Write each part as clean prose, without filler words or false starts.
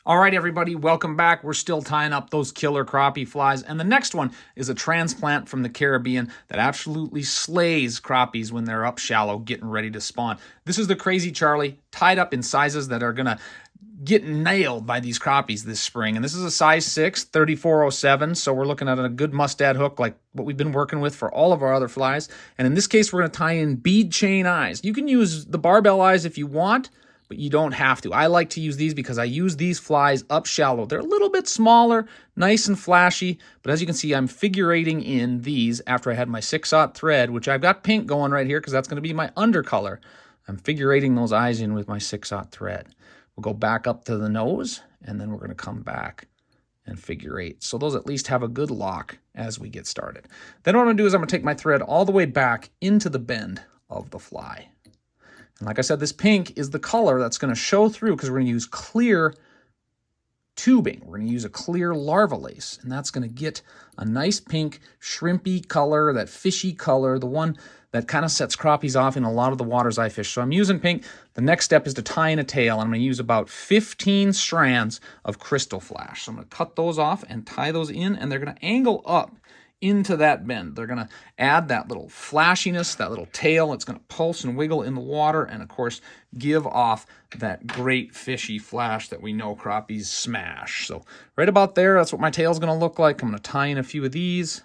All right, everybody, welcome back. We're still tying up those killer crappie flies. And the next one is a transplant from the Caribbean that absolutely slays crappies when they're up shallow, getting ready to spawn. This is the Crazy Charlie, tied up in sizes that are going to get nailed by these crappies this spring. And this is a size 6, 3407. So we're looking at a good Mustad hook like what we've been working with for all of our other flies. And in this case, we're going to tie in bead chain eyes. You can use the barbell eyes if you want, but you don't have to. I like to use these because I use these flies up shallow. They're a little bit smaller, nice and flashy, but as you can see, I'm figure eighting in these after I had my 6/0 thread, which I've got pink going right here because that's going to be my undercolor. I'm figure eighting those eyes in with my 6/0 thread. We'll go back up to the nose, and then we're going to come back and figure eight. So those at least have a good lock as we get started. Then what I'm going to do is I'm going to take my thread all the way back into the bend of the fly. And like I said, this pink is the color that's going to show through because we're going to use clear tubing. We're going to use a clear Larva Lace, and that's going to get a nice pink, shrimpy color, that fishy color, the one that kind of sets crappies off in a lot of the waters I fish. So I'm using pink. The next step is to tie in a tail. I'm going to use about 15 strands of Krystal flash. So I'm going to cut those off and tie those in, and they're going to angle up into that bend. They're going to add that little flashiness, that little tail. It's going to pulse and wiggle in the water and, of course, give off that great fishy flash that we know crappies smash. So right about there, that's what my tail's going to look like. I'm going to tie in a few of these,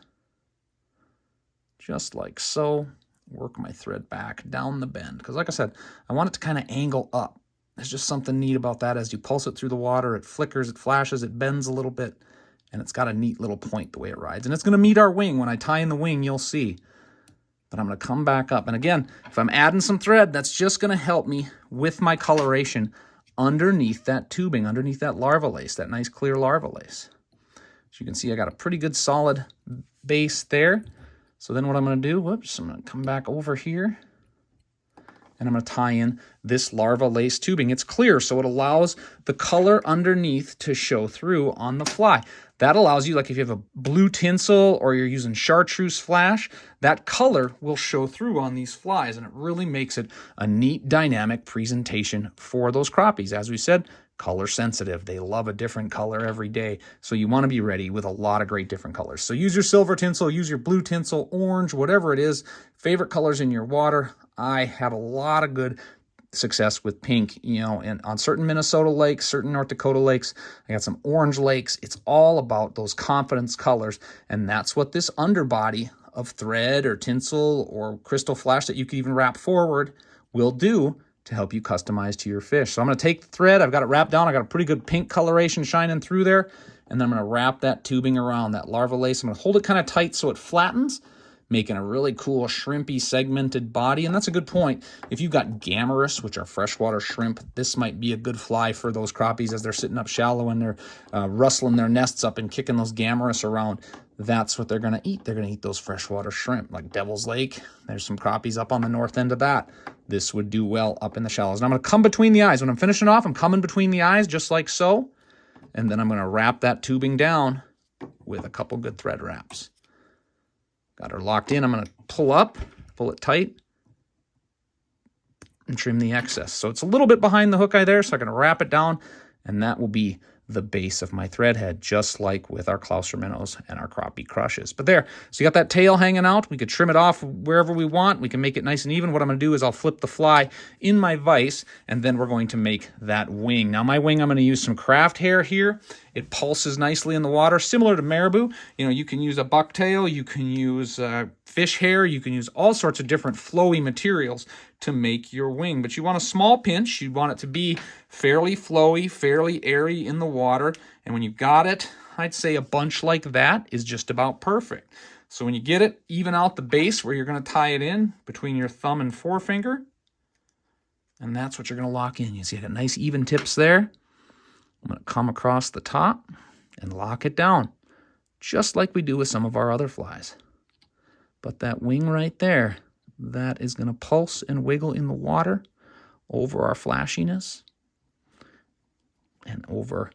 just like so. Work my thread back down the bend because, like I said, I want it to kind of angle up. There's just something neat about that. As you pulse it through the water, it flickers, it flashes, it bends a little bit. And it's got a neat little point the way it rides. And it's going to meet our wing. When I tie in the wing, you'll see. But I'm going to come back up. And again, if I'm adding some thread, that's just going to help me with my coloration underneath that tubing, underneath that Larva Lace, that nice clear Larva Lace. As you can see, I got a pretty good solid base there. So then what I'm going to do, I'm going to come back over here. And I'm going to tie in this Larva Lace tubing. It's clear, so it allows the color underneath to show through on the fly. That allows you, like if you have a blue tinsel or you're using chartreuse flash, that color will show through on these flies, and it really makes it a neat, dynamic presentation for those crappies. As we said, color sensitive. They love a different color every day, so you want to be ready with a lot of great different colors. So use your silver tinsel, use your blue tinsel, orange, whatever it is, favorite colors in your water. I have a lot of good success with pink, and on certain Minnesota lakes, certain North Dakota lakes. I got some orange lakes. It's all about those confidence colors, and that's what this underbody of thread or tinsel or Krystal flash that you can even wrap forward will do to help you customize to your fish. So I'm going to take the thread. I've got it wrapped down. I got a pretty good pink coloration shining through there, and then I'm going to wrap that tubing around that Larva Lace. I'm going to hold it kind of tight so it flattens, making a really cool shrimpy segmented body. And that's a good point. If you've got gammarus, which are freshwater shrimp, this might be a good fly for those crappies as they're sitting up shallow and they're rustling their nests up and kicking those gammarus around. That's what they're going to eat. They're going to eat those freshwater shrimp, like Devil's Lake. There's some crappies up on the north end of that. This would do well up in the shallows. And I'm going to come between the eyes. When I'm finishing off, I'm coming between the eyes just like so. And then I'm going to wrap that tubing down with a couple good thread wraps. Got her locked in. I'm going to pull it tight, and trim the excess. So it's a little bit behind the hook eye there, so I'm going to wrap it down, and that will be the base of my thread head, just like with our Clouser minnows and our crappie crushes. But there, so you got that tail hanging out. We could trim it off wherever we want. We can make it nice and even. What I'm going to do is I'll flip the fly in my vise, and then we're going to make that wing. Now my wing, I'm going to use some craft hair here. It pulses nicely in the water, similar to marabou. You can use a bucktail, you can use fish hair, you can use all sorts of different flowy materials to make your wing. But you want a small pinch. You want it to be fairly flowy, fairly airy in the water. And when you've got it, I'd say a bunch like that is just about perfect. So when you get it, even out the base where you're going to tie it in between your thumb and forefinger. And that's what you're going to lock in. You see I got nice even tips there. I'm going to come across the top and lock it down, just like we do with some of our other flies. But that wing right there, that is going to pulse and wiggle in the water over our flashiness and over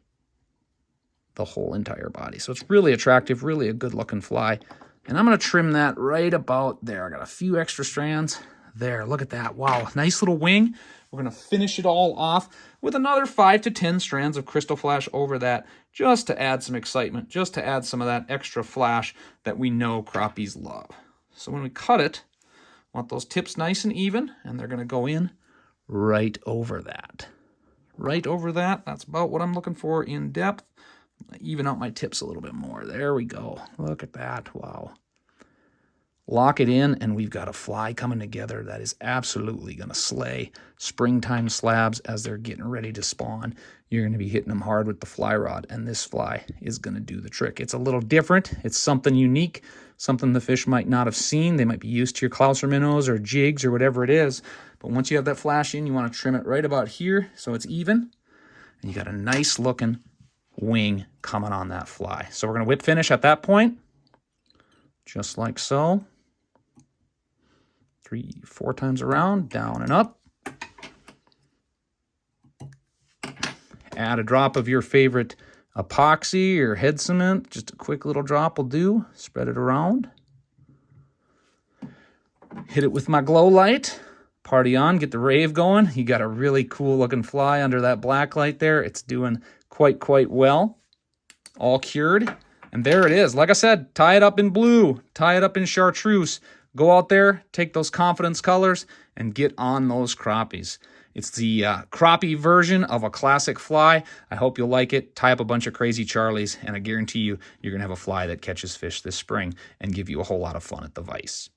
the whole entire body. So it's really attractive, really a good looking fly. And I'm going to trim that right about there. I got a few extra strands There, look at that. Wow, nice little wing. We're going to finish it all off with another 5 to 10 strands of Krystal flash over that, just to add some excitement, just to add some of that extra flash that we know crappies love. So when we cut it, want those tips nice and even, and they're going to go in right over that. Right over that. That's about what I'm looking for in depth. Even out my tips a little bit more. There we go. Look at that. Wow. Lock it in, and we've got a fly coming together that is absolutely going to slay springtime slabs as they're getting ready to spawn. You're going to be hitting them hard with the fly rod, and this fly is going to do the trick. It's a little different. It's something unique, something the fish might not have seen. They might be used to your clouser minnows or jigs or whatever it is. But once you have that flash in, you want to trim it right about here so it's even. And you got a nice looking wing coming on that fly. So we're going to whip finish at that point, just like so. 3-4 times around, down and up. Add a drop of your favorite epoxy or head cement. Just a quick little drop will do. Spread it around. Hit it with my glow light. Party on, get the rave going. You got a really cool looking fly under that black light there. It's doing quite well. All cured. And there it is. Like I said, tie it up in blue. Tie it up in chartreuse. Go out there, take those confidence colors, and get on those crappies. It's the crappie version of a classic fly. I hope you'll like it. Tie up a bunch of crazy Charlies, and I guarantee you, you're going to have a fly that catches fish this spring and give you a whole lot of fun at the vise.